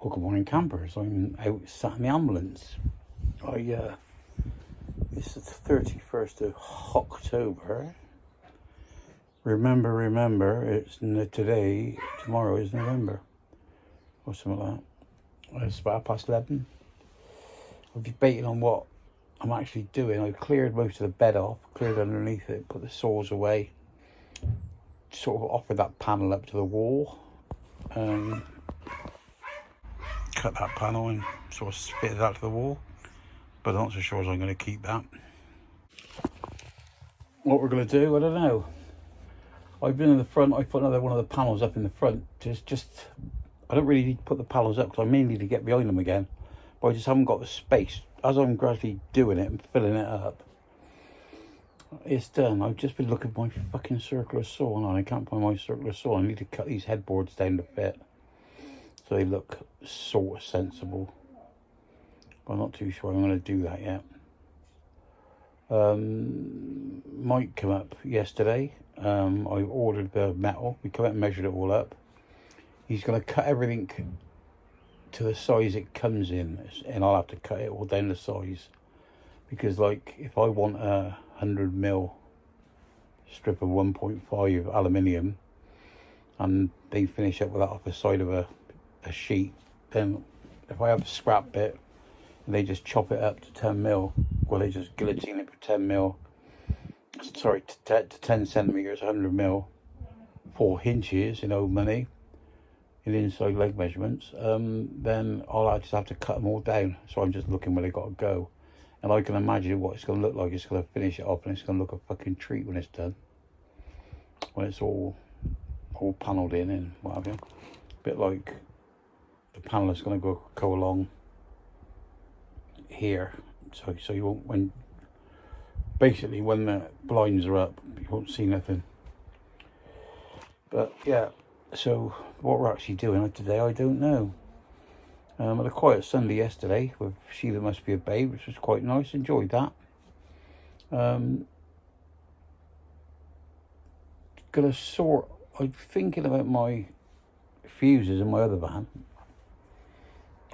Well, good morning, campers. I'm out sat in the ambulance. It's the 31st of October. Remember, it's today, tomorrow is November. Or something like that. It's about 11:30. I'm debating on what I'm actually doing. I cleared most of the bed off, cleared underneath it, put the saws away, sort of offered that panel up to the wall. Cut that panel and sort of fit that to the wall, but I'm not so sure as I'm going to keep that. What we're going to do, I don't know. I've been in the front. I put another one of the panels up in the front. Just I don't really need to put the panels up because I mainly need to get behind them again, but I just haven't got the space. As I'm gradually doing it and filling it up, it's done. I've just been looking for my fucking circular saw and I can't find my circular saw. I need to cut these headboards down to fit so they look sort of sensible, but I'm not too sure I'm going to do that yet. Mike came up yesterday. I ordered the metal. We come out and measured it all up. He's going to cut everything to the size it comes in, and I'll have to cut it all down to size, because like if I want a 100mm strip of 1.5 aluminium and they finish up with that off the side of a sheet, then if I have a scrap bit and they just chop it up to 10mm, well, they just guillotine it for 10mm, sorry, to 10 centimeters, 100mm, 4 inches in old money, in inside leg measurements, then I'll just have to cut them all down. So I'm just looking where they got to go, and I can imagine what it's going to look like. It's going to finish it off and it's going to look a fucking treat when it's done, when it's all panelled in and what have you. A bit like the panel is going to go along here, so you won't, when the blinds are up, you won't see nothing. But yeah, so what we're actually doing today, I don't know. I had a quiet Sunday yesterday with Sheila Must Be a Babe, which was quite nice. Enjoyed that. I'm thinking about my fuses in my other van.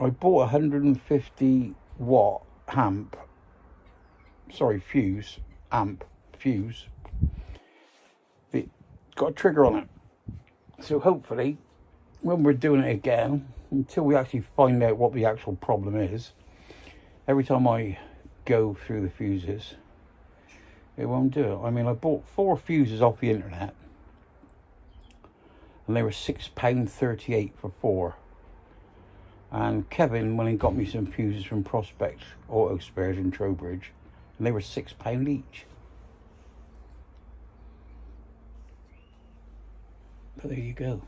I bought a 150 watt fuse. It got a trigger on it. So hopefully, when we're doing it again, until we actually find out what the actual problem is, every time I go through the fuses, it won't do it. I mean, I bought 4 fuses off the internet, and they were £6.38 for 4. And Kevin went and got me some fuses from Prospect Auto Spares in Trowbridge, and they were £6 each. But there you go.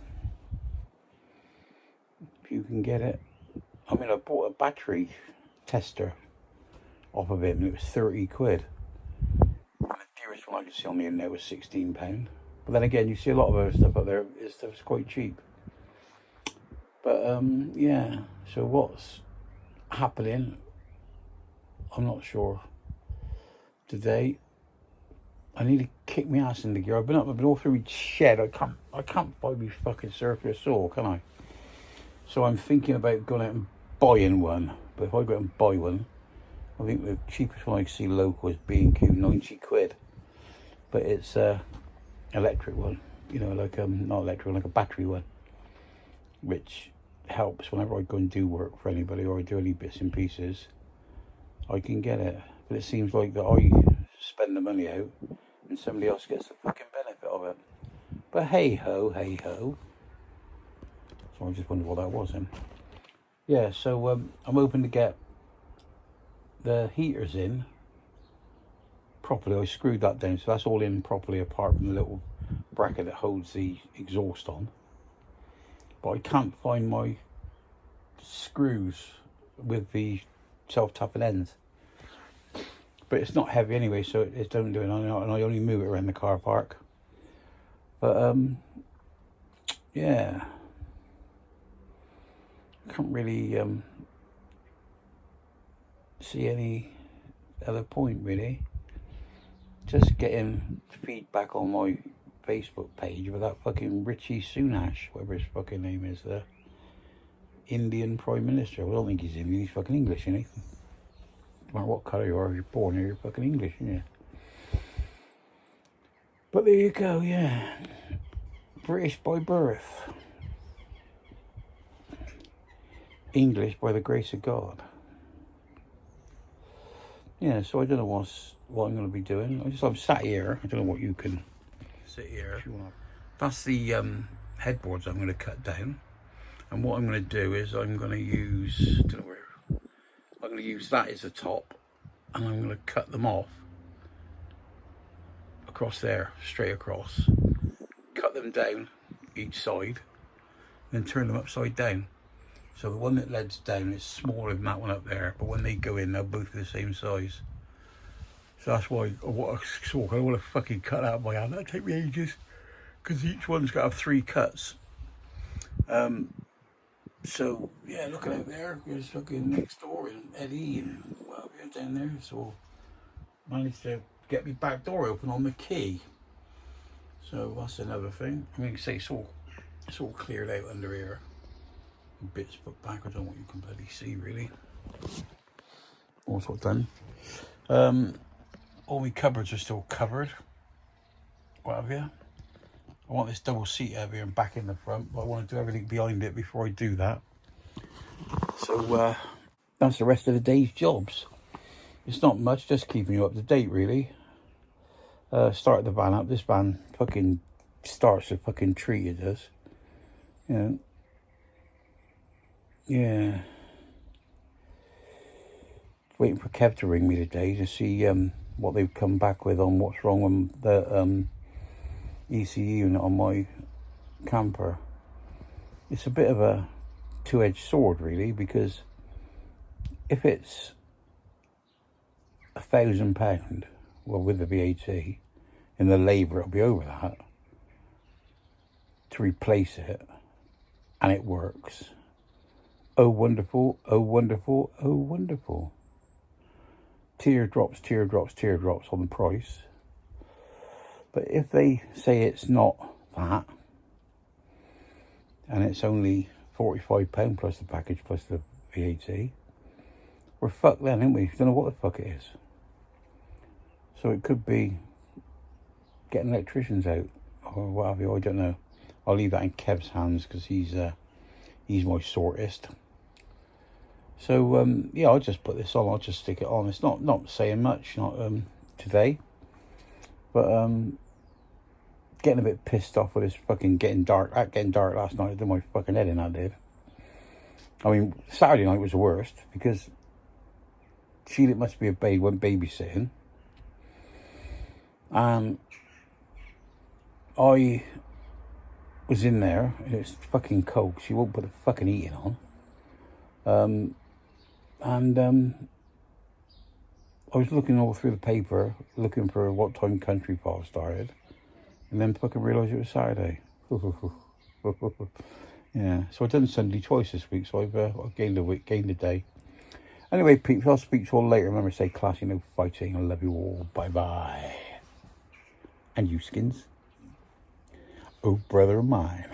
If you can get it. I mean, I bought a battery tester off of him and it was 30 quid. And the dearest one I could see on the internet was £16. But then again, you see a lot of other stuff out there, stuff's quite cheap. But yeah, so what's happening, I'm not sure. Today, I need to kick my ass into gear. I've been all through my shed. I can't buy me fucking circular saw, can I? So I'm thinking about going out and buying one. But if I go out and buy one, I think the cheapest one I see local is B&Q, 90 quid. But it's a electric one, you know, like not electric, like a battery one, which helps whenever I go and do work for anybody or I do any bits and pieces. I can get it. But it seems like that I spend the money out and somebody else gets the fucking benefit of it. But hey ho. So I just wondered what that was then. Yeah, so I'm hoping to get the heaters in properly. I screwed that down, so that's all in properly apart from the little bracket that holds the exhaust on. But I can't find my screws with the self-tapping ends. But it's not heavy anyway, so it doesn't do it, and I only move it around the car park. But yeah, I can't really see any other point really. Just getting feedback on my Facebook page with that fucking Richie Sunash, whatever his fucking name is there. Indian Prime Minister. Well, I don't think he's Indian, he's fucking English, isn't he? No matter what colour you are, if you're born here, you're fucking English, isn't you? But there you go, yeah. British by birth. English by the grace of God. Yeah, so I don't know what I'm going to be doing. I'm sat here. I don't know what you can sit here. That's the headboards I'm going to cut down. And what I'm going to do is I'm going to use, I don't know where, I'm going to use that as the top. And I'm going to cut them off. Across there, straight across. Cut them down each side. Then turn them upside down. So the one that leads down is smaller than that one up there, but when they go in, they'll both be the same size. So that's why I want to sort. I don't want to fucking cut out my hand. That'll take me ages, because each one's got to have 3 cuts. So yeah, looking out there, there's fucking next door and Eddie and well, we're down there. So managed to get my back door open on the key. So that's another thing. I mean, say it's all cleared out under here. Bits put back, I don't know what you can bloody see really. All sort of done. All my cupboards are still covered. What have you? I want this double seat over here and back in the front, but I want to do everything behind it before I do that. So that's the rest of the day's jobs. It's not much, just keeping you up to date really. Started the van up. This van fucking starts a fucking tree, it does. You know. Yeah. Waiting for Kev to ring me today to see what they've come back with on what's wrong with the ECU unit on my camper. It's a bit of a two-edged sword really, because if it's £1,000, well with the VAT, in the labour it'll be over that, to replace it, and it works. Oh wonderful, oh wonderful, oh wonderful. Teardrops, teardrops, teardrops on the price. But if they say it's not that, and it's only £45 plus the package plus the VAT, we're fucked then, aren't we? We don't know what the fuck it is. So it could be getting electricians out, or what have you, I don't know. I'll leave that in Kev's hands, because he's my sortist. So yeah, I'll just put this on. I'll just stick it on. It's not saying much, not today, but getting a bit pissed off with this fucking getting dark last night. I did my fucking head in, I did. I mean, Saturday night was the worst, because Sheila must be a baby, went babysitting, and I was in there and it's fucking cold. She won't put the fucking heating on. I was looking all through the paper, looking for what time Country Fall started, and then fucking realised it was Saturday. Yeah, so I've done Sunday twice this week, so I've gained a day. Anyway, peeps, I'll speak to you all later. Remember to stay classy, no fighting. I love you all. Bye-bye. And you skins. Oh, brother of mine.